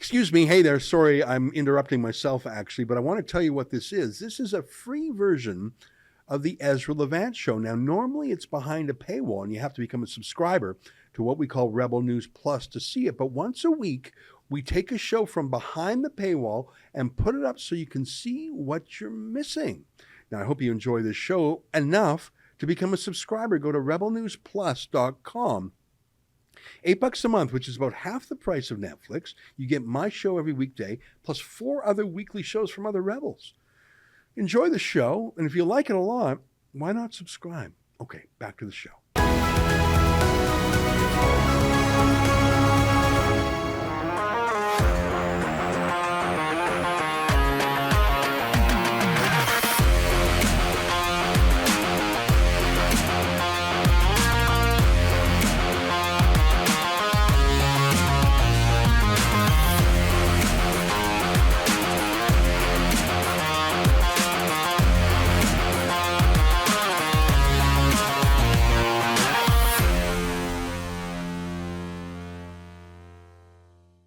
Excuse me. Hey there. Sorry, I'm interrupting myself actually, but I want to tell you what this is. This is a free version of the Ezra Levant show. Now, normally it's behind a paywall and you have to become a subscriber to what we call Rebel News Plus to see it. But once a week, we take a show from behind the paywall and put it up so you can see what you're missing. Now, I hope you enjoy this show enough to become a subscriber. Go to rebelnewsplus.com. $8 a month, which is about half the price of Netflix. You get my show every weekday, plus 4 other weekly shows from other Rebels. Enjoy the show, and if you like it a lot, why not subscribe? Okay, back to the show.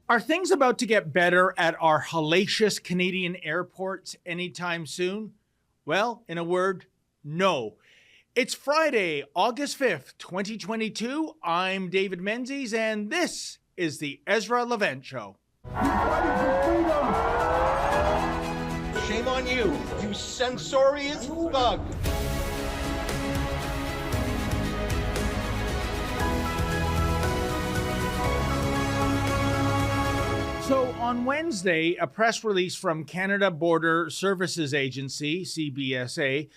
Are things about to get better at our hellacious Canadian airports anytime soon? Well, in a word, no. It's Friday, August 5th, 2022. I'm David Menzies, and this is the Ezra Levant Show. Shame on you, you censorious thug. So on Wednesday, a press release from Canada Border Services Agency, CBSA,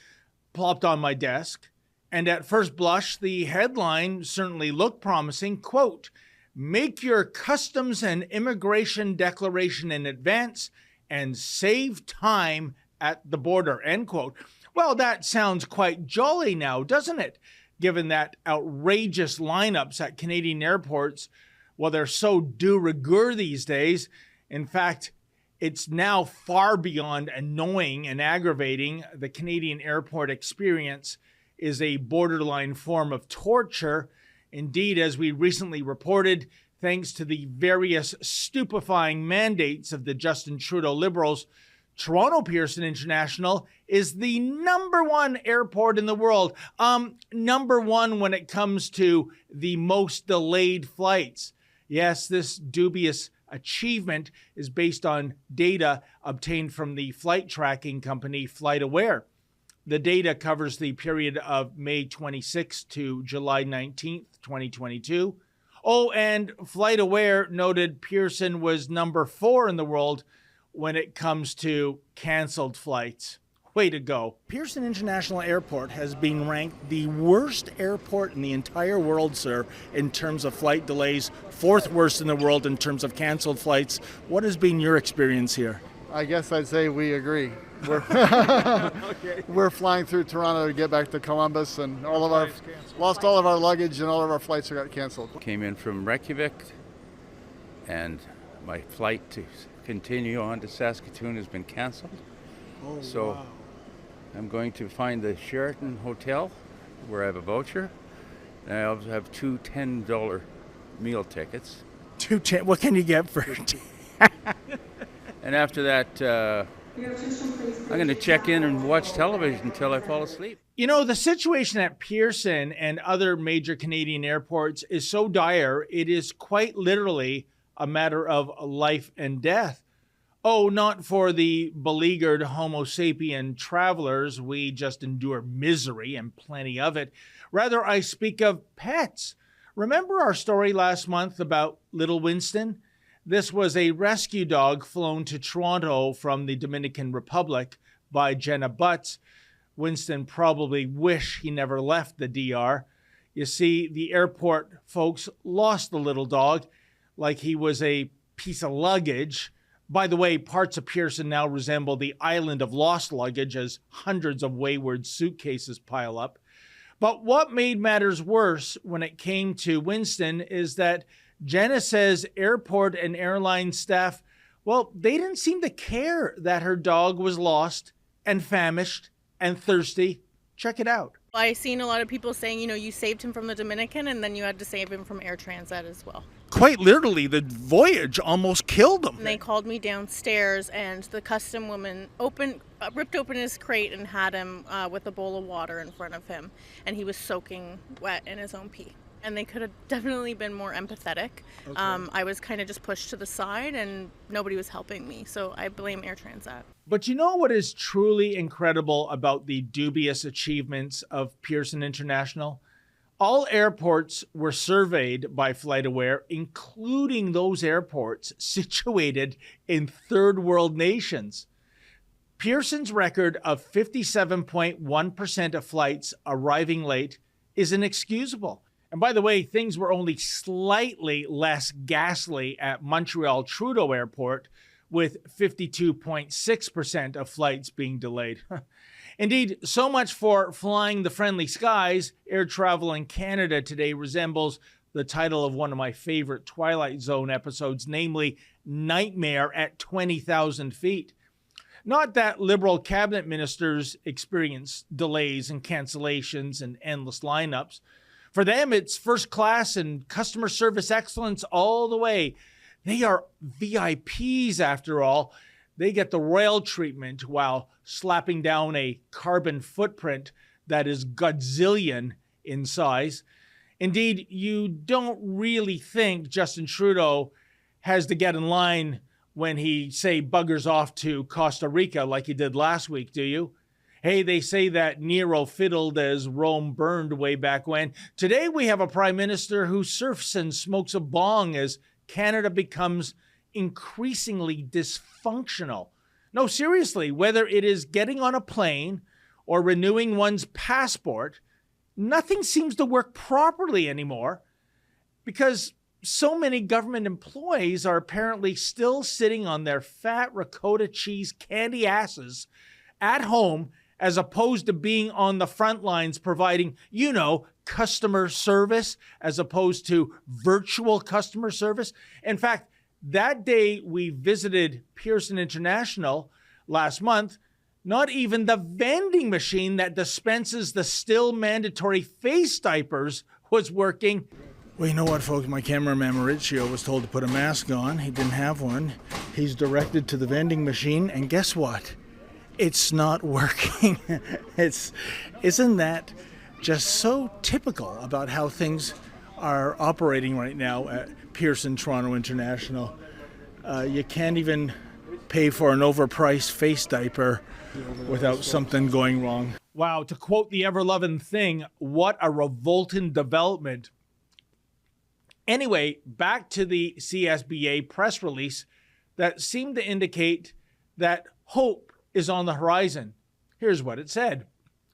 plopped on my desk. And at first blush, the headline certainly looked promising. Quote, "Make your customs and immigration declaration in advance and save time at the border," end quote. Well, that sounds quite jolly now, doesn't it? Given that outrageous lineups at Canadian airports, well, they're so de rigueur these days. In fact, it's now far beyond annoying and aggravating. The Canadian airport experience is a borderline form of torture. Indeed, as we recently reported, thanks to the various stupefying mandates of the Justin Trudeau Liberals, Toronto Pearson International is the #1 airport in the world. #1 when it comes to the most delayed flights. Yes, this dubious achievement is based on data obtained from the flight tracking company FlightAware. The data covers the period of May 26th to July 19th, 2022. Oh, and FlightAware noted Pearson was #4 in the world when it comes to canceled flights. Way to go. Pearson International Airport has been ranked the worst airport in the entire world, sir, in terms of flight delays, 4th worst in the world in terms of canceled flights. What has been your experience here? I guess I'd say we agree. We're, we're flying through Toronto to get back to Columbus, and lost all of our luggage, and all of our flights got canceled. Came in from Reykjavik, and my flight to continue on to Saskatoon has been canceled. Oh, so wow. I'm going to find the Sheraton Hotel where I have a voucher. And I also have 2 $10 meal tickets. What can you get for And after that, I'm going to check in and watch television until I fall asleep. You know, the situation at Pearson and other major Canadian airports is so dire, it is quite literally a matter of life and death. Oh, not for the beleaguered Homo sapien travelers. We just endure misery and plenty of it. Rather, I speak of pets. Remember our story last month about little Winston? This was a rescue dog flown to Toronto from the Dominican Republic by Jenna Butts. Winston probably wished he never left the DR. You see, the airport folks lost the little dog like he was a piece of luggage. By the way, parts of Pearson now resemble the island of lost luggage as hundreds of wayward suitcases pile up. But what made matters worse when it came to Winston is that Jenna says airport and airline staff, well, they didn't seem to care that her dog was lost and famished and thirsty. Check it out. I've seen a lot of people saying, you saved him from the Dominican and then you had to save him from Air Transat as well. quite literally, the voyage almost killed him. And they called me downstairs, and the custom woman ripped open his crate and had him with a bowl of water in front of him, and he was soaking wet in his own pee. And they could have definitely been more empathetic. Okay. I was kind of just pushed to the side, and nobody was helping me, so I blame Air Transat. But you know what is truly incredible about the dubious achievements of Pearson International? All airports were surveyed by FlightAware, including those airports situated in third world nations. Pearson's record of 57.1% of flights arriving late is inexcusable. And by the way, things were only slightly less ghastly at Montreal Trudeau Airport, with 52.6% of flights being delayed. Indeed, so much for flying the friendly skies. Air travel in Canada today resembles the title of one of my favorite Twilight Zone episodes, namely Nightmare at 20,000 feet. Not that Liberal cabinet ministers experience delays and cancellations and endless lineups. For them, it's first class and customer service excellence all the way. They are VIPs after all. They get the royal treatment while slapping down a carbon footprint that is godzillion in size. Indeed, you don't really think Justin Trudeau has to get in line when he, say, buggers off to Costa Rica like he did last week, do you? Hey, they say that Nero fiddled as Rome burned way back when. Today we have a prime minister who surfs and smokes a bong as Canada becomes increasingly dysfunctional. No, seriously, whether it is getting on a plane or renewing one's passport, nothing seems to work properly anymore because so many government employees are apparently still sitting on their fat ricotta cheese candy asses at home, as opposed to being on the front lines providing, customer service as opposed to virtual customer service. In fact, that day we visited Pearson International last month, not even the vending machine that dispenses the still mandatory face diapers was working. Well, you know what, folks? My cameraman Mauricio was told to put a mask on. He didn't have one. He's directed to the vending machine, and guess what? It's not working. Isn't that just so typical about how things are operating right now at Pearson Toronto International? You can't even pay for an overpriced face diaper without something going wrong. Wow, to quote the ever-loving Thing, what a revolting development. Anyway, back to the CSBA press release that seemed to indicate that hope is on the horizon. Here's what it said.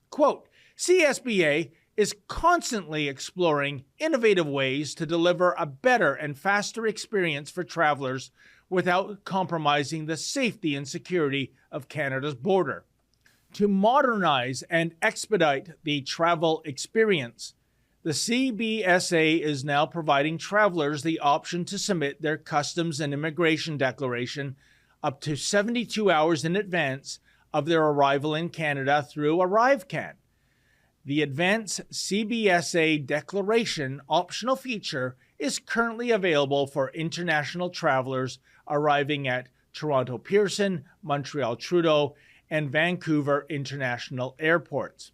Quote, CSBA is constantly exploring innovative ways to deliver a better and faster experience for travelers without compromising the safety and security of Canada's border. To modernize and expedite the travel experience, the CBSA is now providing travelers the option to submit their customs and immigration declaration up to 72 hours in advance of their arrival in Canada through ArriveCAN. The Advanced CBSA Declaration optional feature is currently available for international travelers arriving at Toronto Pearson, Montreal Trudeau, and Vancouver International Airports.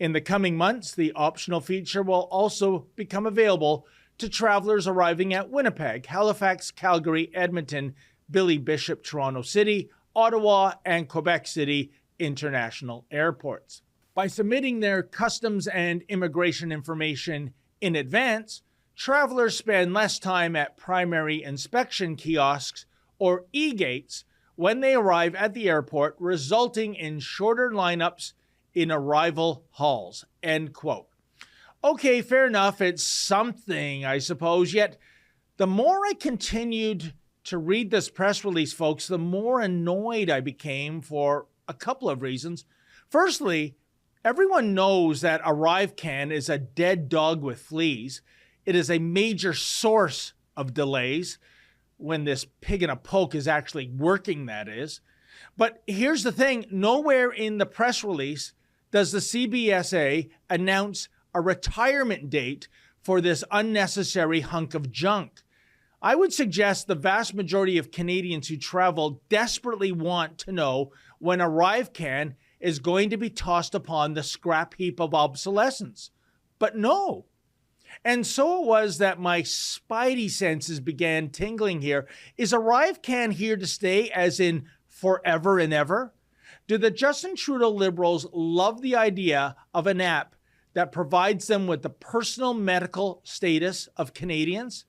In the coming months, the optional feature will also become available to travelers arriving at Winnipeg, Halifax, Calgary, Edmonton, Billy Bishop, Toronto City, Ottawa, and Quebec City international airports. By submitting their customs and immigration information in advance, travelers spend less time at primary inspection kiosks or e-gates when they arrive at the airport, resulting in shorter lineups in arrival halls. End quote. Okay, fair enough. It's something, I suppose. Yet, the more I continued to read this press release, folks, the more annoyed I became for a couple of reasons. Firstly, everyone knows that ArriveCAN is a dead dog with fleas. It is a major source of delays when this pig in a poke is actually working, that is. But here's the thing. Nowhere in the press release does the CBSA announce a retirement date for this unnecessary hunk of junk. I would suggest the vast majority of Canadians who travel desperately want to know when ArriveCAN is going to be tossed upon the scrap heap of obsolescence. But no. And so it was that my spidey senses began tingling here. Is ArriveCAN here to stay, as in forever and ever? Do the Justin Trudeau Liberals love the idea of an app that provides them with the personal medical status of Canadians?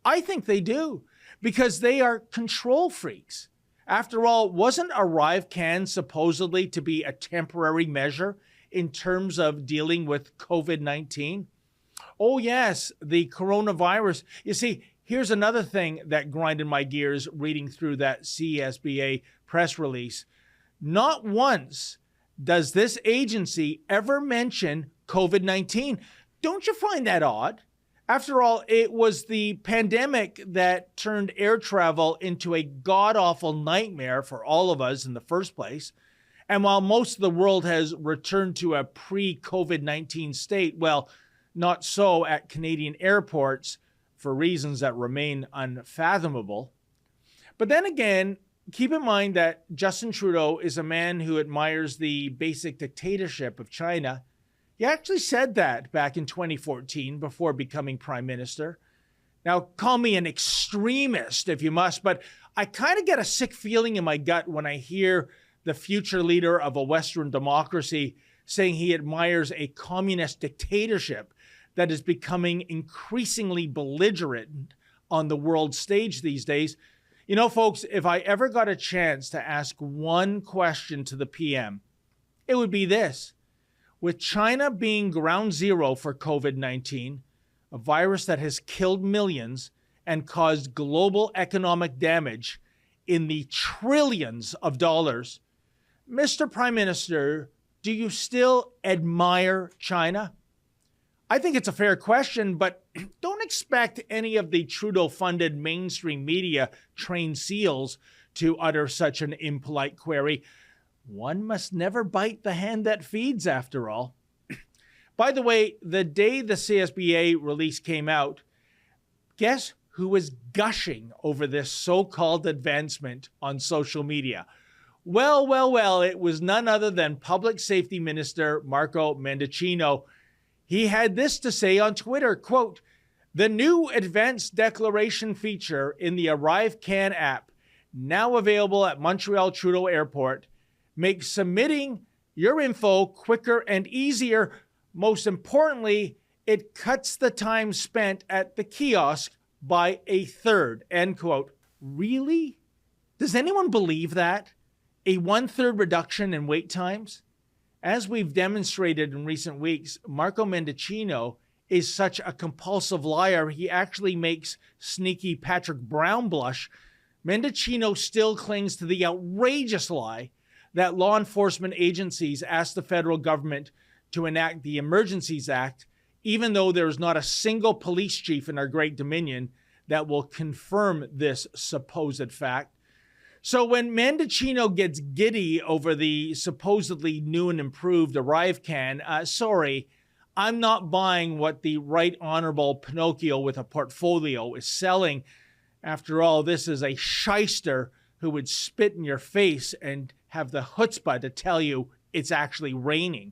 I think they do, because they are control freaks. After all, wasn't ArriveCAN supposedly to be a temporary measure in terms of dealing with COVID-19? Oh yes, the coronavirus. You see, here's another thing that grinded my gears reading through that CSBA press release. Not once does this agency ever mention COVID-19. Don't you find that odd? After all, it was the pandemic that turned air travel into a god-awful nightmare for all of us in the first place. And while most of the world has returned to a pre-COVID-19 state, well, not so at Canadian airports for reasons that remain unfathomable. But then again, keep in mind that Justin Trudeau is a man who admires the basic dictatorship of China. He actually said that back in 2014 before becoming prime minister. Now, call me an extremist if you must, but I kind of get a sick feeling in my gut when I hear the future leader of a Western democracy saying he admires a communist dictatorship that is becoming increasingly belligerent on the world stage these days. You know, folks, if I ever got a chance to ask one question to the PM, it would be this. With China being ground zero for COVID-19, a virus that has killed millions and caused global economic damage in the trillions of dollars, Mr. Prime Minister, do you still admire China? I think it's a fair question, but don't expect any of the Trudeau-funded mainstream media trained seals to utter such an impolite query. One must never bite the hand that feeds, after all. By the way, the day the CSBA release came out, guess who was gushing over this so-called advancement on social media? Well, it was none other than Public Safety Minister Marco Mendicino. He had this to say on Twitter, quote, "The new advanced declaration feature in the ArriveCAN app, now available at Montreal Trudeau Airport, makes submitting your info quicker and easier. Most importantly, it cuts the time spent at the kiosk by a third," end quote. Really? Does anyone believe that? A 1/3 reduction in wait times? As we've demonstrated in recent weeks, Marco Mendicino is such a compulsive liar, he actually makes sneaky Patrick Brown blush. Mendicino still clings to the outrageous lie that law enforcement agencies asked the federal government to enact the Emergencies Act, even though there's not a single police chief in our great Dominion that will confirm this supposed fact. So when Mendicino gets giddy over the supposedly new and improved ArriveCAN, sorry, I'm not buying what the Right Honorable Pinocchio with a portfolio is selling. After all, this is a shyster who would spit in your face and have the chutzpah to tell you it's actually raining.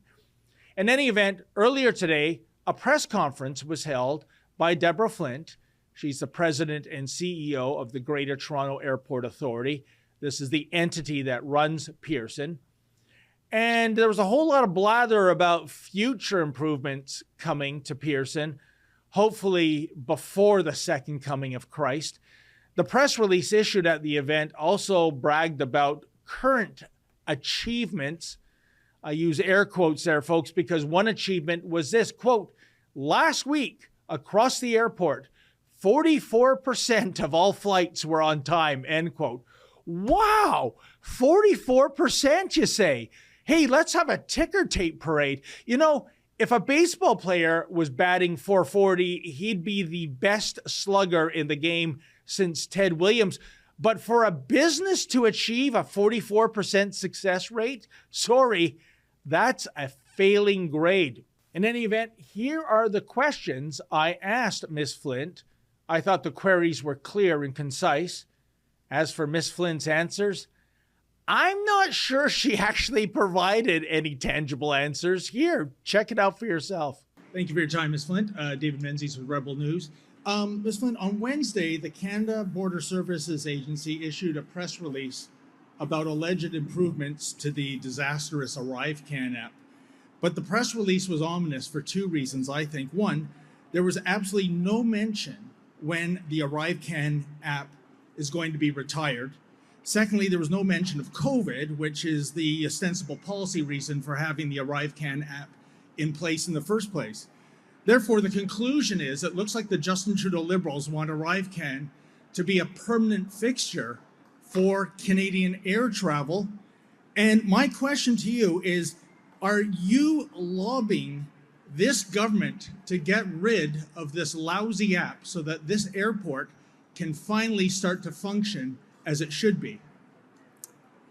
In any event, earlier today, a press conference was held by Deborah Flint. She's the president and CEO of the Greater Toronto Airport Authority. This is the entity that runs Pearson. And there was a whole lot of blather about future improvements coming to Pearson, hopefully before the second coming of Christ. The press release issued at the event also bragged about current achievements. I use air quotes there, folks, because one achievement was this, quote, "Last week across the airport, 44% of all flights were on time," end quote. Wow, 44%, you say? Hey, let's have a ticker tape parade. You know, if a baseball player was batting .440, he'd be the best slugger in the game since Ted Williams. But for a business to achieve a 44% success rate, sorry, that's a failing grade. In any event, here are the questions I asked Ms. Flint I thought the queries were clear and concise. As for Miss Flynn's answers, I'm not sure she actually provided any tangible answers. Here, check it out for yourself. Thank you for your time, Ms. Flint. David Menzies with Rebel News. Ms. Flint, on Wednesday, the Canada Border Services Agency issued a press release about alleged improvements to the disastrous ArriveCAN app. But the press release was ominous for two reasons, I think. One, there was absolutely no mention when the ArriveCAN app is going to be retired. Secondly, there was no mention of COVID, which is the ostensible policy reason for having the ArriveCAN app in place in the first place. Therefore, the conclusion is it looks like the Justin Trudeau Liberals want ArriveCAN to be a permanent fixture for Canadian air travel. And my question to you is, are you lobbying this government to get rid of this lousy app so that this airport can finally start to function as it should be?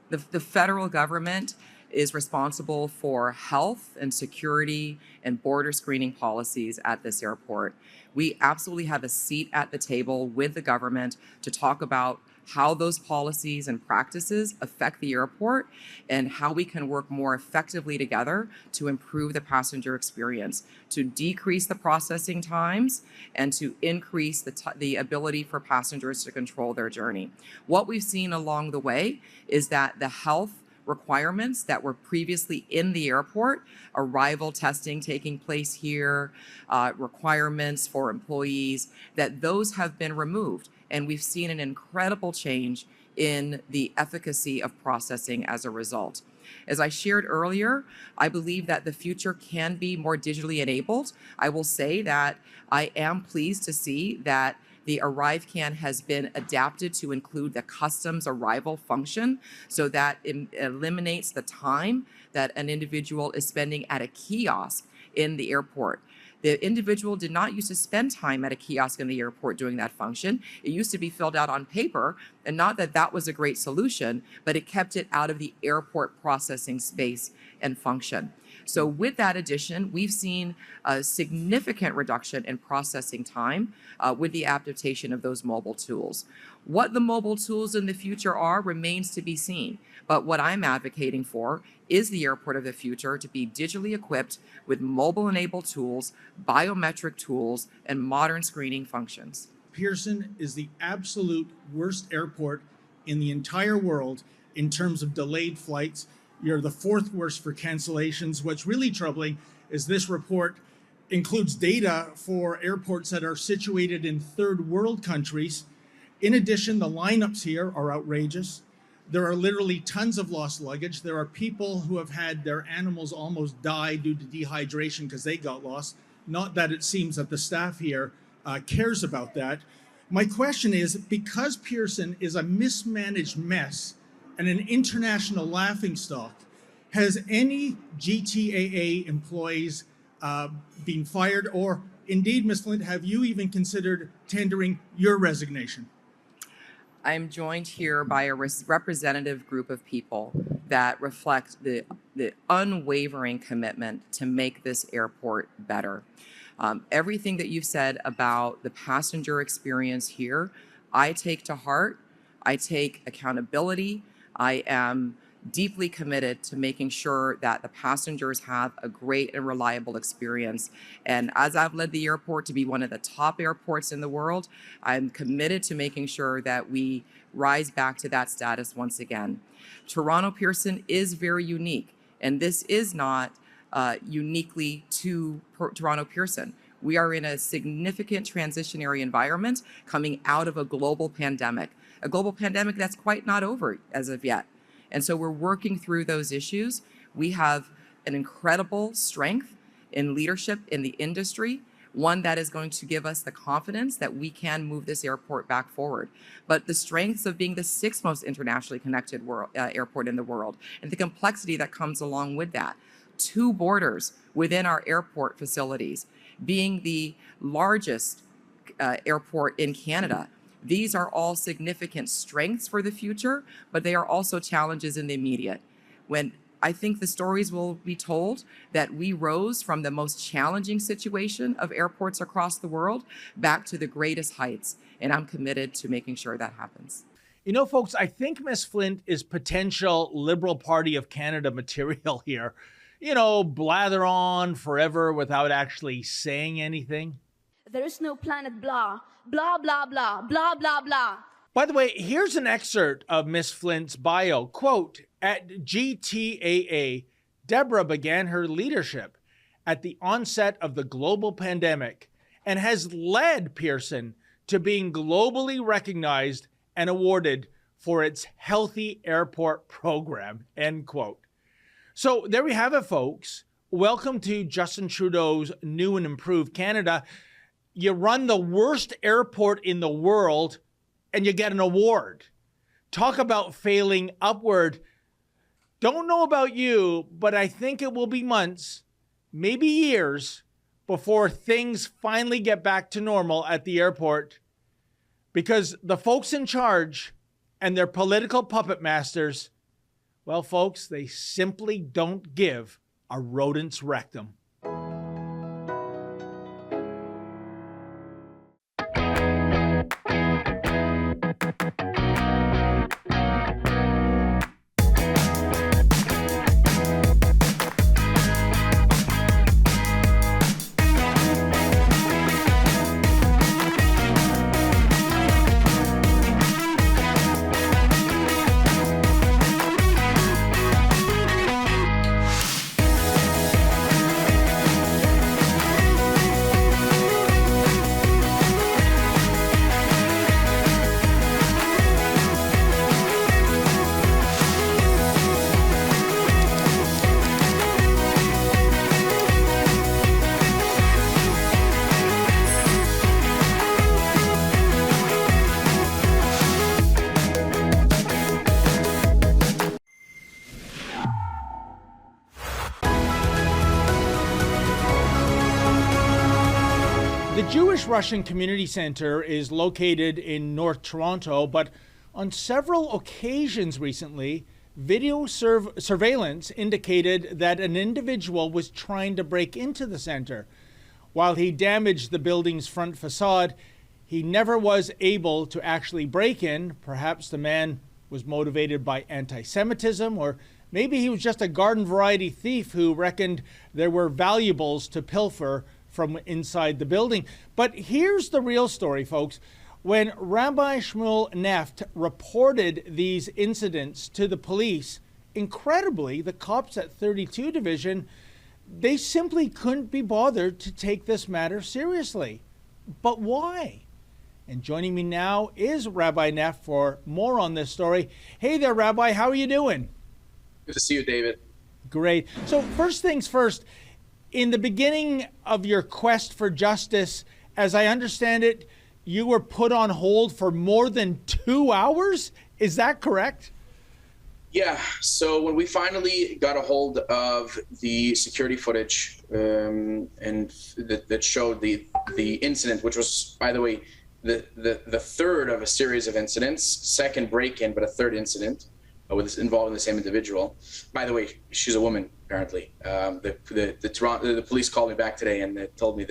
The federal government is responsible for health and security and border screening policies at this airport. We absolutely have a seat at the table with the government to talk about how those policies and practices affect the airport and how we can work more effectively together to improve the passenger experience, to decrease the processing times, and to increase the ability for passengers to control their journey. What we've seen along the way is that the health requirements that were previously in the airport, arrival testing taking place here, requirements for employees, that those have been removed. And we've seen an incredible change in the efficacy of processing as a result. As I shared earlier, I believe that the future can be more digitally enabled. I will say that I am pleased to see that the ArriveCAN has been adapted to include the customs arrival function so that it eliminates the time that an individual is spending at a kiosk in the airport. The individual did not used to spend time at a kiosk in the airport doing that function. It used to be filled out on paper, and not that that was a great solution, but it kept it out of the airport processing space and function. So with that addition, we've seen a significant reduction in processing time with the adaptation of those mobile tools. What the mobile tools in the future are remains to be seen. But what I'm advocating for is the airport of the future to be digitally equipped with mobile-enabled tools, biometric tools, and modern screening functions. Pearson is the absolute worst airport in the entire world in terms of delayed flights. You're the fourth worst for cancellations. What's really troubling is this report includes data for airports that are situated in third world countries. In addition, the lineups here are outrageous. There are literally tons of lost luggage. There are people who have had their animals almost die due to dehydration because they got lost. Not that it seems that the staff here cares about that. My question is, because Pearson is a mismanaged mess and an international laughingstock, has any GTAA employees been fired? Or indeed, Ms. Flint, have you even considered tendering your resignation? I'm joined here by a representative group of people that reflect the unwavering commitment to make this airport better. Everything that you've said about the passenger experience here, I take to heart. I take accountability. I am deeply committed to making sure that the passengers have a great and reliable experience. And as I've led the airport to be one of the top airports in the world, I'm committed to making sure that we rise back to that status once again. Toronto Pearson is very unique, and this is not uniquely to Toronto Pearson. We are in a significant transitionary environment coming out of a global pandemic that's quite not over as of yet. And so we're working through those issues. We have an incredible strength in leadership in the industry, one that is going to give us the confidence that we can move this airport back forward. But the strengths of being the sixth most internationally connected airport in the world, and the complexity that comes along with that. 2 borders within our airport facilities, being the largest airport in Canada. These are all significant strengths for the future, but they are also challenges in the immediate. When I think the stories will be told that we rose from the most challenging situation of airports across the world back to the greatest heights. And I'm committed to making sure that happens. You know, folks, I think Miss Flint is potential Liberal Party of Canada material here. You know, blather on forever without actually saying anything. There is no planet blah, blah, blah, blah, blah, blah, blah. By the way, here's an excerpt of Miss Flint's bio. Quote, at GTAA, Deborah began her leadership at the onset of the global pandemic and has led Pearson to being globally recognized and awarded for its Healthy Airport program, end quote. So there we have it, folks. Welcome to Justin Trudeau's new and improved Canada. You run the worst airport in the world and you get an award. Talk about failing upward. Don't know about you, but I think it will be months, maybe years, before things finally get back to normal at the airport. Because the folks in charge and their political puppet masters, well, folks, they simply don't give a rodent's rectum. The Jewish-Russian Community Center is located in North Toronto, but on several occasions recently, video surveillance indicated that an individual was trying to break into the center. While he damaged the building's front facade, he never was able to actually break in. Perhaps the man was motivated by anti-Semitism, or maybe he was just a garden variety thief who reckoned there were valuables to pilfer from inside the building. But here's the real story, folks. When Rabbi Shmuel Neft reported these incidents to the police, incredibly, the cops at 32 Division, they simply couldn't be bothered to take this matter seriously. But why? And joining me now is Rabbi Neft for more on this story. Hey there, Rabbi, how are you doing? Good to see you, David. Great. So first things first, in the beginning of your quest for justice, as I understand it, you were put on hold for more than 2 hours? Is that correct? Yeah, so when we finally got a hold of the security footage and that showed the incident, which was, by the way, the third of a series of incidents, second break-in, but a third incident involving the same individual. By the way, she's a woman, apparently. The police called me back today and they told me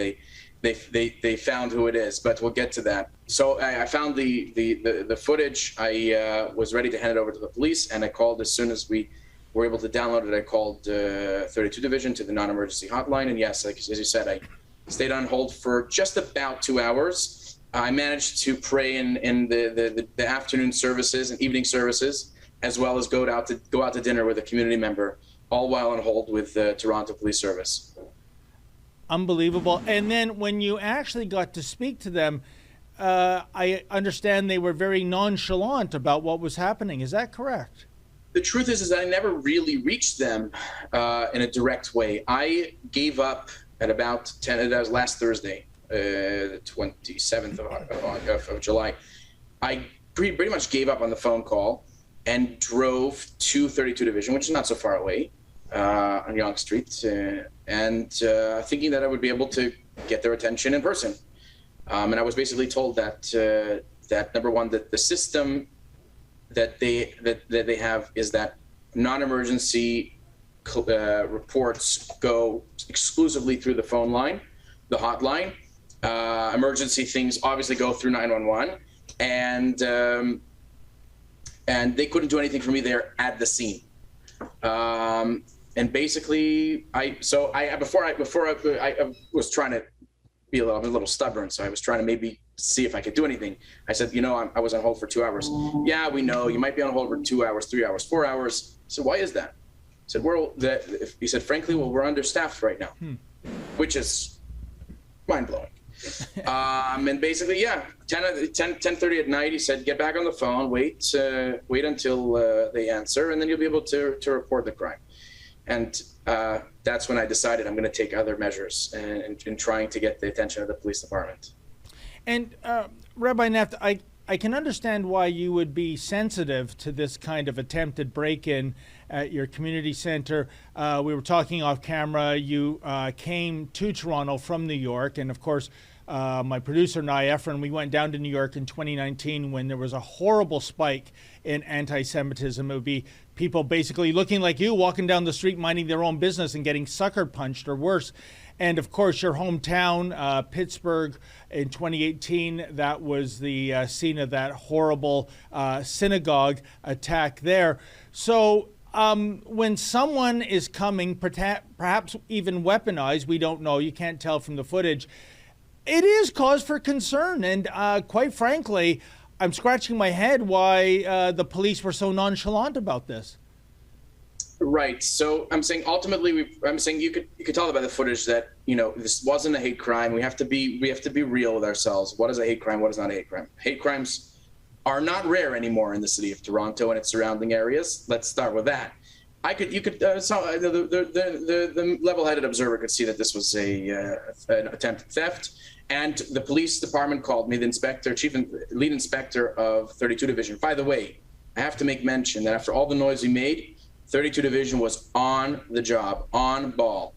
they found who it is, but we'll get to that. So I found the footage. I was ready to hand it over to the police, and I called as soon as we were able to download it. I called 32 Division to the non-emergency hotline, and yes, like as you said, I stayed on hold for just about 2 hours. I managed to pray in the afternoon services and evening services, as well as go out to dinner with a community member, all while on hold with the Toronto Police Service. Unbelievable. And then when you actually got to speak to them, I understand they were very nonchalant about what was happening. Is that correct? The truth is that I never really reached them in a direct way. I gave up at about 10, that was last Thursday, the 27th of July. I pretty much gave up on the phone call and drove to 32 Division, which is not so far away, on Yonge Street, and thinking that I would be able to get their attention in person. And I was basically told that number one, that the system that they have is that non-emergency reports go exclusively through the phone line, the hotline. Emergency things obviously go through 911, and they couldn't do anything for me there at the scene. And basically, I was trying to be a little stubborn, so I was trying to maybe see if I could do anything. I said, I was on hold for 2 hours. Yeah, we know you might be on hold for 2 hours, 3 hours, 4 hours. So why is that? I said, he said, frankly, we're understaffed right now, which is mind blowing. And basically, 10:30 at night, he said, get back on the phone, wait until they answer, and then you'll be able to report the crime. And that's when I decided I'm going to take other measures in trying to get the attention of the police department. And Rabbi Neff, I can understand why you would be sensitive to this kind of attempted break-in at your community center. We were talking off camera. You came to Toronto from New York, and of course, my producer and I, Efren, we went down to New York in 2019 when there was a horrible spike in anti-Semitism. It would be people basically looking like you, walking down the street, minding their own business and getting sucker punched or worse. And of course, your hometown, Pittsburgh, in 2018, that was the scene of that horrible synagogue attack there. So when someone is coming, perhaps even weaponized, we don't know, you can't tell from the footage, it is cause for concern. And quite frankly, I'm scratching my head why the police were so nonchalant about this. Right. So I'm saying ultimately, you could tell by the footage that this wasn't a hate crime. We have to be real with ourselves. What is a hate crime? What is not a hate crime? Hate crimes are not rare anymore in the city of Toronto and its surrounding areas. Let's start with that. The level-headed observer could see that this was an attempted theft, and the police department called me, the lead inspector of 32 Division. By the way, I have to make mention that after all the noise we made, 32 Division was on the job, on ball.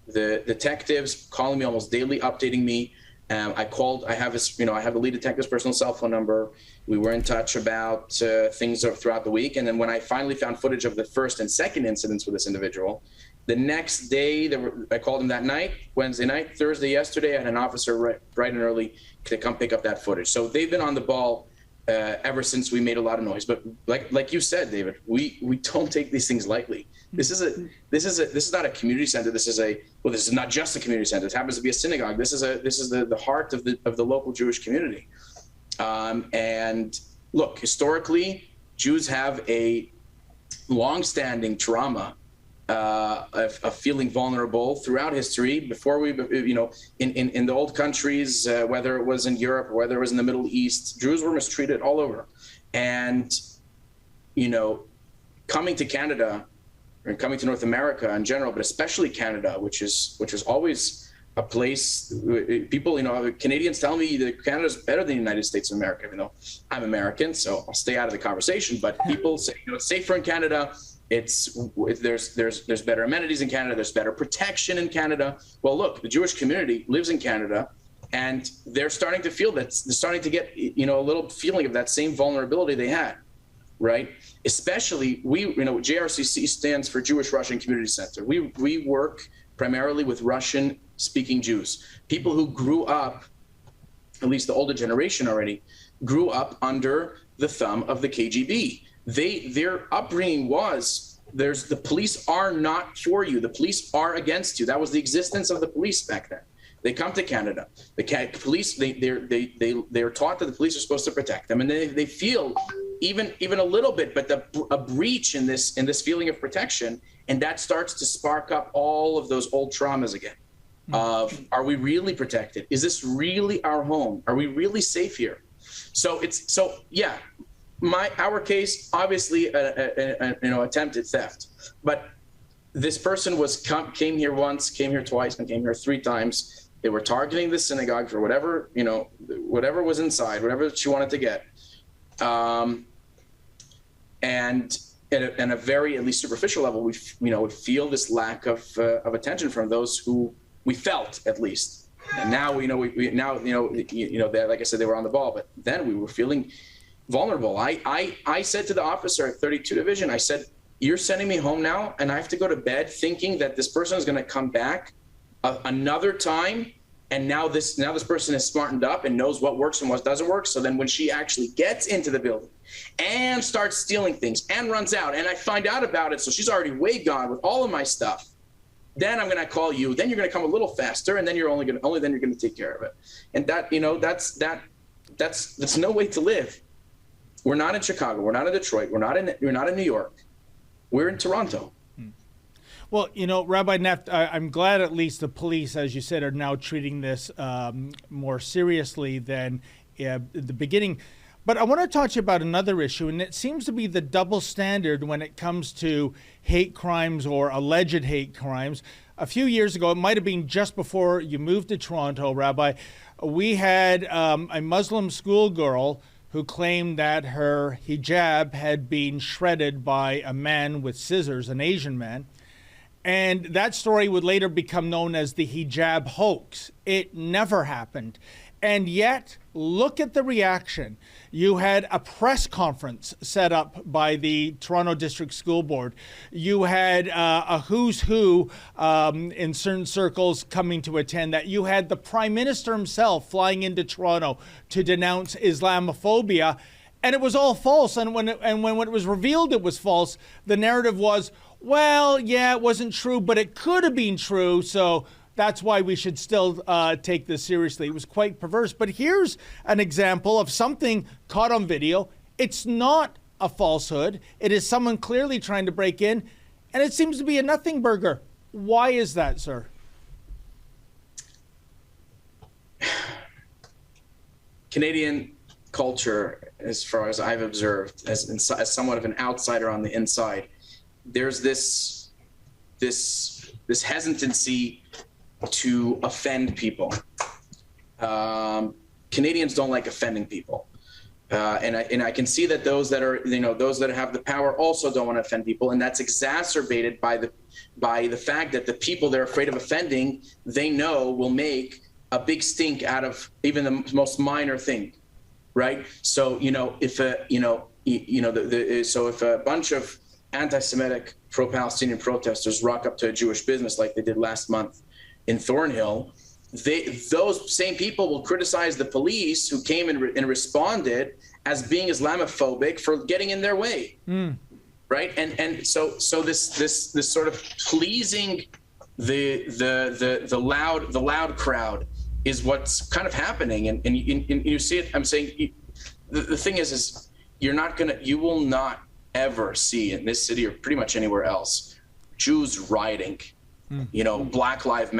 The detectives calling me almost daily, updating me. I have the lead detective's personal cell phone number. We were in touch about things throughout the week. And then when I finally found footage of the first and second incidents with this individual, the next day, I called him that night, Wednesday night, Thursday, yesterday, I had an officer bright and early to come pick up that footage. So they've been on the ball ever since we made a lot of noise. But like you said, David, we don't take these things lightly. This is not a community center. This is not just a community center. It happens to be a synagogue. This is the heart of the local Jewish community. And look, historically, Jews have a long-standing trauma of feeling vulnerable throughout history. Before in the old countries, whether it was in Europe or whether it was in the Middle East, Jews were mistreated all over. And coming to Canada and coming to North America in general, but especially Canada, which is always a place people, Canadians tell me that Canada's better than the United States of America, even though I'm American, so I'll stay out of the conversation. But people say, it's safer in Canada. There's better amenities in Canada. There's better protection in Canada. Well, look, the Jewish community lives in Canada, and they're starting to feel that. They're starting to get, a little feeling of that same vulnerability they had, right? Especially JRCC stands for Jewish Russian Community Center. We work primarily with Russian-speaking Jews, people who grew up, at least the older generation already, grew up under the thumb of the KGB. Their upbringing was, the police are not for you. The police are against you. That was the existence of the police back then. They come to Canada. The police, they're taught that the police are supposed to protect them, and they feel even a little bit, but a breach in this feeling of protection, and that starts to spark up all of those old traumas again. Of, are we really protected? Is this really our home? Are we really safe here? Our case, obviously, attempted theft, but this person came here once, came here twice, and came here 3 times. They were targeting the synagogue for whatever was inside, whatever she wanted to get, and at a very, at least superficial level, we would feel this lack of attention from those who we felt, at least. And now that, like I said, they were on the ball, but then we were feeling vulnerable. I said to the officer at 32 Division, I said, you're sending me home now, and I have to go to bed thinking that this person is going to come back another time, and now this person is smartened up and knows what works and what doesn't work. So then when she actually gets into the building and starts stealing things and runs out, and I find out about it, so she's already way gone with all of my stuff, then I'm going to call you. Then you're going to come a little faster, and then you're only then you're going to take care of it. And that, that's no way to live. We're not in Chicago. We're not in Detroit. We're not in New York. We're in Toronto. Well, Rabbi Neff, I'm glad at least the police, as you said, are now treating this more seriously than at the beginning. But I want to talk to you about another issue, and it seems to be the double standard when it comes to hate crimes or alleged hate crimes. A few years ago, it might have been just before you moved to Toronto, Rabbi, we had a Muslim schoolgirl who claimed that her hijab had been shredded by a man with scissors, an Asian man. And that story would later become known as the hijab hoax. It never happened. And yet, look at the reaction. You had a press conference set up by the Toronto District School Board. You had a who's who in certain circles coming to attend that. You had the Prime Minister himself flying into Toronto to denounce Islamophobia. And it was all false. And when it was revealed it was false, the narrative was, well, yeah, it wasn't true, but it could have been true. So that's why we should still take this seriously. It was quite perverse. But here's an example of something caught on video. It's not a falsehood. It is someone clearly trying to break in, and it seems to be a nothing burger. Why is that, sir? Canadian culture, as far as I've observed, as somewhat of an outsider on the inside, there's this hesitancy to offend people. Canadians don't like offending people, and I can see that those that are those that have the power also don't want to offend people, and that's exacerbated by the fact that the people they're afraid of offending, they know will make a big stink out of even the most minor thing, right? So if a bunch of anti-Semitic pro-Palestinian protesters rock up to a Jewish business like they did last month in Thornhill, those same people will criticize the police who came and responded as being Islamophobic for getting in their way, right? And so this sort of pleasing the loud crowd is what's kind of happening, and you see it. I'm saying the thing is you will not ever see in this city or pretty much anywhere else Jews rioting, Black Lives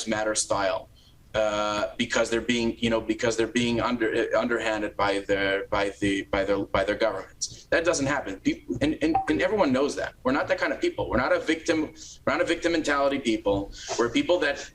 Matter style, because they're being underhanded by their governments. That doesn't happen. And everyone knows that. We're not that kind of people. We're not a victim mentality people. We're people that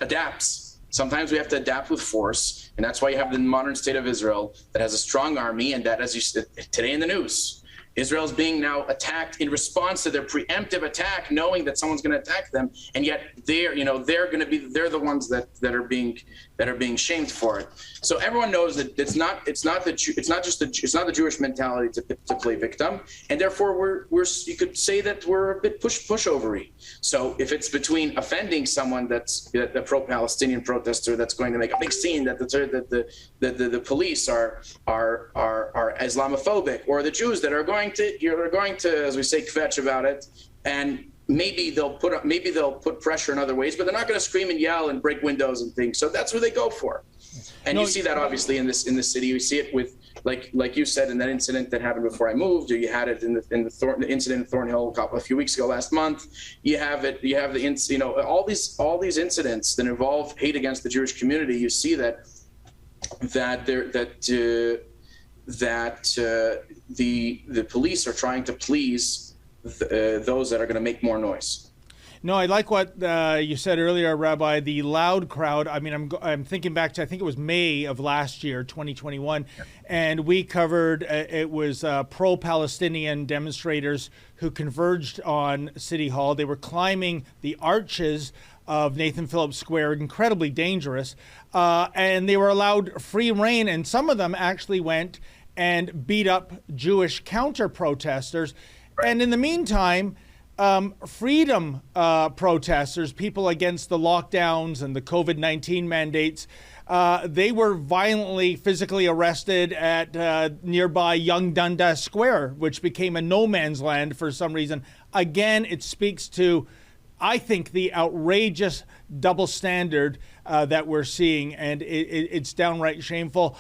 adapts. Sometimes we have to adapt with force, and that's why you have the modern state of Israel that has a strong army, and that, as you said today in the news, Israel's being now attacked in response to their preemptive attack, knowing that someone's going to attack them, and yet they're the ones that are being shamed for it. So everyone knows that it's not the Jewish mentality to play victim, and therefore you could say that we're a bit pushovery. So if it's between offending someone that's a pro-Palestinian protester that's going to make a big scene that the police are Islamophobic, or the Jews that are going to, as we say, kvetch about it, and maybe they'll put pressure in other ways, but they're not going to scream and yell and break windows and things. So that's what they go for. And you see that obviously in this city. You see it with like you said in that incident that happened before I moved, or you had it in the incident in Thornhill a few weeks ago last month. You have all these incidents that involve hate against the Jewish community. You see that the police are trying to please those that are going to make more noise. No, I like what you said earlier, Rabbi, the loud crowd. I mean, I'm thinking back to, I think it was May of last year, 2021, and we covered, it was pro-Palestinian demonstrators who converged on City Hall. They were climbing the arches of Nathan Phillips Square, incredibly dangerous, and they were allowed free rein, and some of them actually went and beat up Jewish counter-protesters. And in the meantime, freedom protesters, people against the lockdowns and the COVID-19 mandates, they were violently, physically arrested at nearby Young Dundas Square, which became a no man's land for some reason. Again, it speaks to, I think, the outrageous double standard that we're seeing, and it's downright shameful.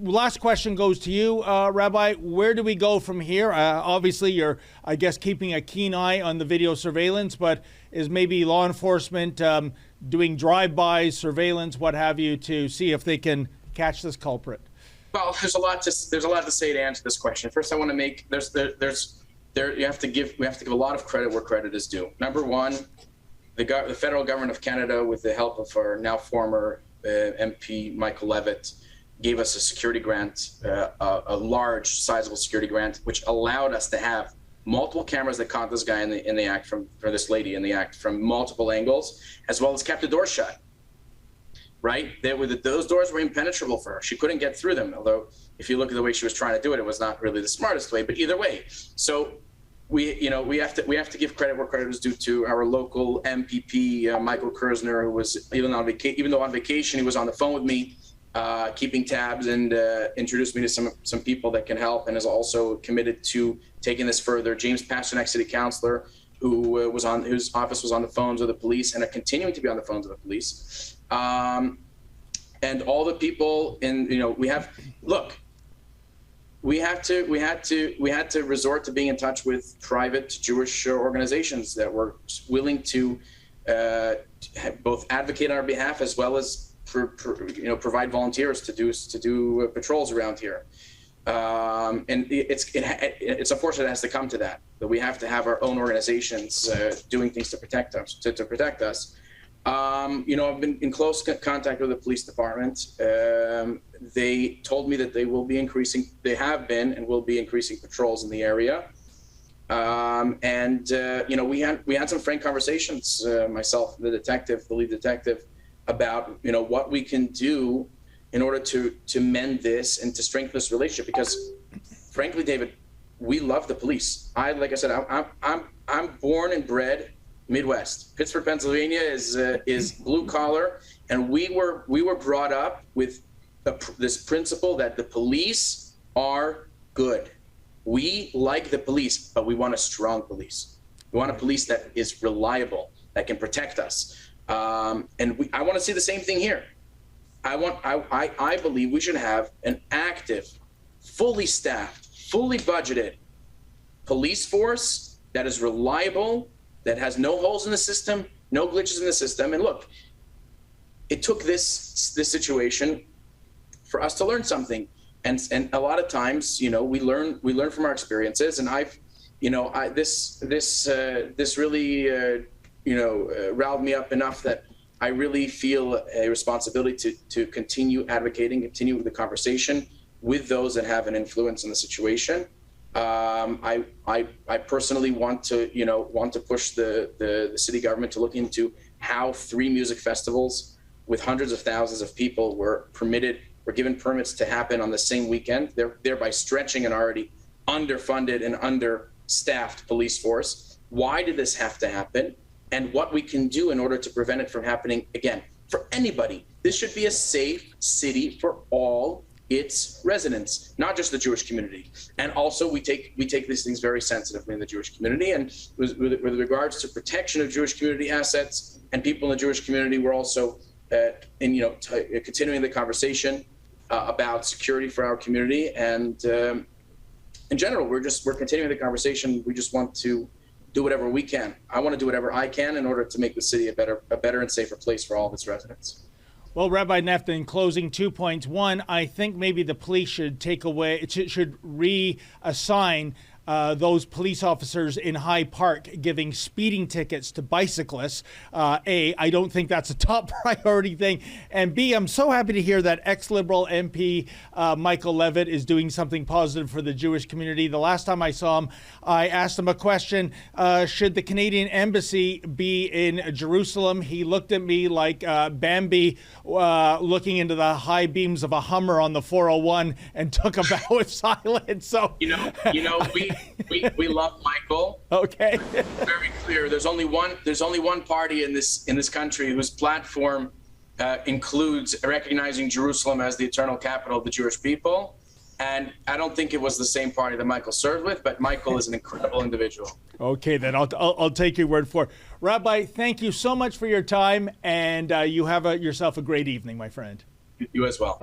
Last question goes to you, Rabbi. Where do we go from here? Obviously, you're, I guess, keeping a keen eye on the video surveillance, but is maybe law enforcement doing drive-bys, surveillance, what have you, to see if they can catch this culprit? Well, there's a lot to say to answer this question. First, I want to make we have to give a lot of credit where credit is due. Number one, the federal government of Canada, with the help of our now former MP Michael Levant, gave us a security grant, a large, sizable security grant, which allowed us to have multiple cameras that caught this guy in the act or this lady in the act from multiple angles, as well as kept the door shut. Right? Those doors were impenetrable for her. She couldn't get through them. Although, if you look at the way she was trying to do it, it was not really the smartest way. But either way, so we have to give credit where credit is due to our local MPP, Michael Kersner, who was even though on vacation, he was on the phone with me, keeping tabs, and introduced me to some people that can help, and is also committed to taking this further. James Pasternak, city councilor, whose office was on the phones with the police and are continuing to be on the phones with the police. And all the people we had to resort to being in touch with private Jewish organizations that were willing to both advocate on our behalf as well as provide volunteers to do patrols around here. And it's unfortunate it has to come to that we have to have our own organizations doing things to protect us. I've been in close contact with the police department. They told me that they have been and will be increasing patrols in the area. We had some frank conversations, myself, the lead detective, about what we can do in order to mend this and to strengthen this relationship. Because, frankly, David, we love the police. Like I said, I'm born and bred Midwest. Pittsburgh, Pennsylvania is blue collar, and we were brought up with this principle that the police are good. We like the police, but we want a strong police. We want a police that is reliable, that can protect us. I want to see the same thing here. I believe we should have an active, fully staffed, fully budgeted police force that is reliable, that has no holes in the system, no glitches in the system. And look, it took this situation for us to learn something. And a lot of times, we learn from our experiences. And this really, riled me up enough that I really feel a responsibility to continue advocating, continue the conversation with those that have an influence in the situation. I personally want to push the city government to look into how 3 music festivals with hundreds of thousands of people were given permits to happen on the same weekend, thereby stretching an already underfunded and understaffed police force. Why did this have to happen? And what we can do in order to prevent it from happening again for anybody. This should be a safe city for all its residents, not just the Jewish community. And also we take these things very sensitively in the Jewish community. And with regards to protection of Jewish community assets and people in the Jewish community, we're also continuing the conversation about security for our community. And in general, we're continuing the conversation. We just want to do whatever we can. I want to do whatever I can in order to make the city a better and safer place for all of its residents. Well, Rabbi Neff, in closing, 2 points. One, I think maybe the police should should reassign those police officers in High Park giving speeding tickets to bicyclists. A, I don't think that's a top priority thing. And B, I'm so happy to hear that ex-Liberal MP Michael Levitt is doing something positive for the Jewish community. The last time I saw him, I asked him a question, should the Canadian Embassy be in Jerusalem? He looked at me like Bambi looking into the high beams of a Hummer on the 401 and took a bow of silence. So, We love Michael. Okay. Very clear. There's only one party in this country whose platform includes recognizing Jerusalem as the eternal capital of the Jewish people. And I don't think it was the same party that Michael served with, but Michael is an incredible individual. Okay, then I'll take your word for it. Rabbi, thank you so much for your time, and you have yourself a great evening, my friend. You as well.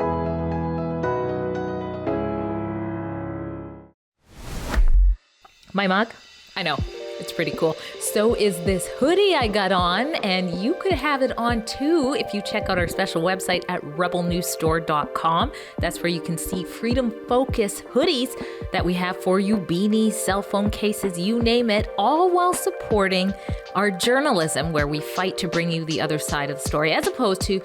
My mug? I know. It's pretty cool. So is this hoodie I got on, and you could have it on too if you check out our special website at rebelnewsstore.com. That's where you can see Freedom Focus hoodies that we have for you, beanies, cell phone cases, you name it, all while supporting our journalism, where we fight to bring you the other side of the story, as opposed to,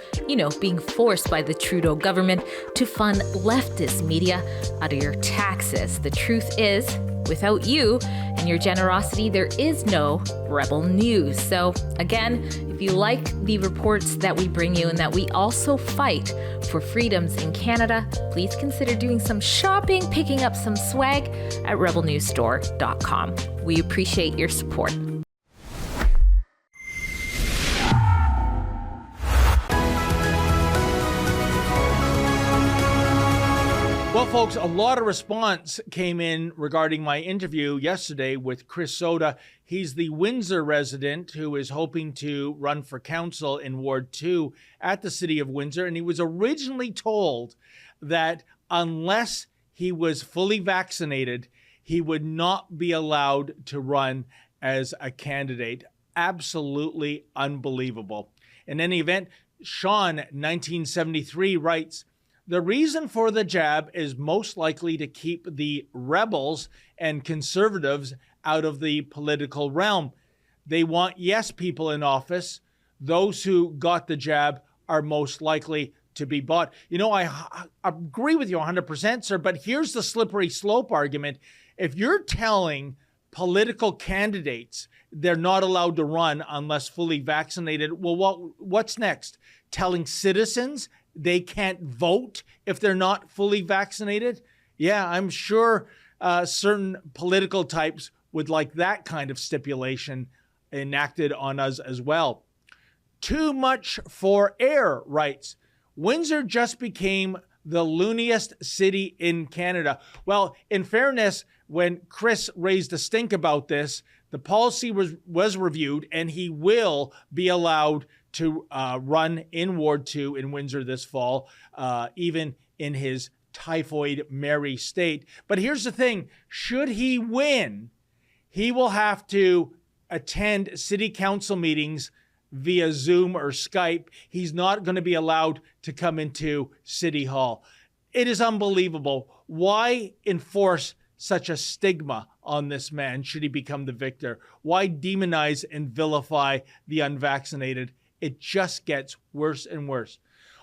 being forced by the Trudeau government to fund leftist media out of your taxes. The truth is, without you and your generosity, there is no Rebel News. So again, if you like the reports that we bring you and that we also fight for freedoms in Canada, please consider doing some shopping, picking up some swag at rebelnewsstore.com. We appreciate your support. Well, folks, a lot of response came in regarding my interview yesterday with Chris Soda. He's the Windsor resident who is hoping to run for council in Ward 2 at the city of Windsor. And he was originally told that unless he was fully vaccinated, he would not be allowed to run as a candidate. Absolutely unbelievable. In any event, Sean, 1973, writes, "The reason for the jab is most likely to keep the rebels and conservatives out of the political realm. They want yes people in office. Those who got the jab are most likely to be bought." I agree with you 100%, sir, but here's the slippery slope argument. If you're telling political candidates they're not allowed to run unless fully vaccinated, well, what's next? Telling citizens they can't vote if they're not fully vaccinated? Yeah, I'm sure certain political types would like that kind of stipulation enacted on us as well. Too much for air, writes, "Windsor just became the looniest city in Canada." Well, in fairness, when Chris raised a stink about this, the policy was reviewed, and he will be allowed to run in Ward 2 in Windsor this fall, even in his typhoid Mary state. But here's the thing. Should he win, he will have to attend city council meetings via Zoom or Skype. He's not going to be allowed to come into City Hall. It is unbelievable. Why enforce such a stigma on this man should he become the victor? Why demonize and vilify the unvaccinated? It just gets worse and worse.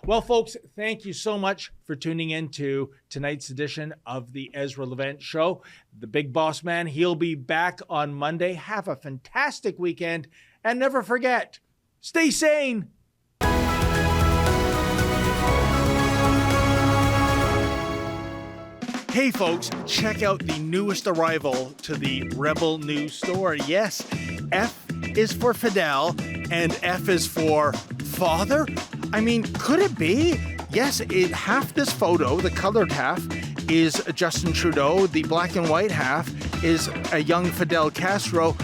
Well, folks, thank you so much for tuning in to tonight's edition of the Ezra Levant Show. The Big Boss Man, he'll be back on Monday. Have a fantastic weekend, and never forget, stay sane. Hey folks, check out the newest arrival to the Rebel News Store. Yes, F is for Fidel and F is for father. I mean, could it be? Yes, half this photo, the colored half, is Justin Trudeau. The black and white half is a young Fidel Castro.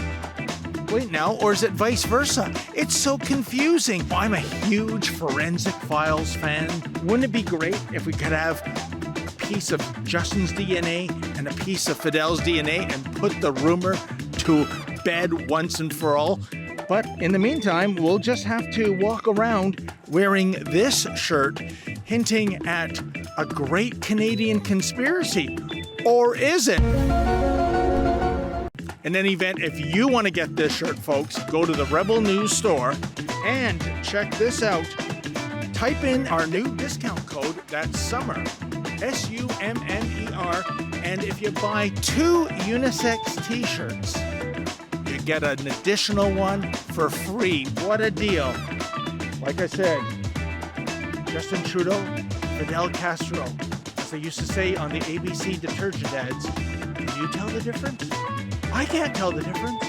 Wait now, or is it vice versa? It's so confusing. I'm a huge Forensic Files fan. Wouldn't it be great if we could have piece of Justin's DNA and a piece of Fidel's DNA and put the rumor to bed once and for all? But in the meantime, we'll just have to walk around wearing this shirt, hinting at a great Canadian conspiracy. Or is it? In any event, if you want to get this shirt, folks, go to the Rebel News Store and check this out. Type in our new discount code, that's SUMMER, SUMMER, and if you buy 2 unisex t-shirts, you get an additional one for free. What a deal. Like I said, Justin Trudeau, Fidel Castro, as they used to say on the ABC detergent ads, Can you tell the difference? I can't tell the difference.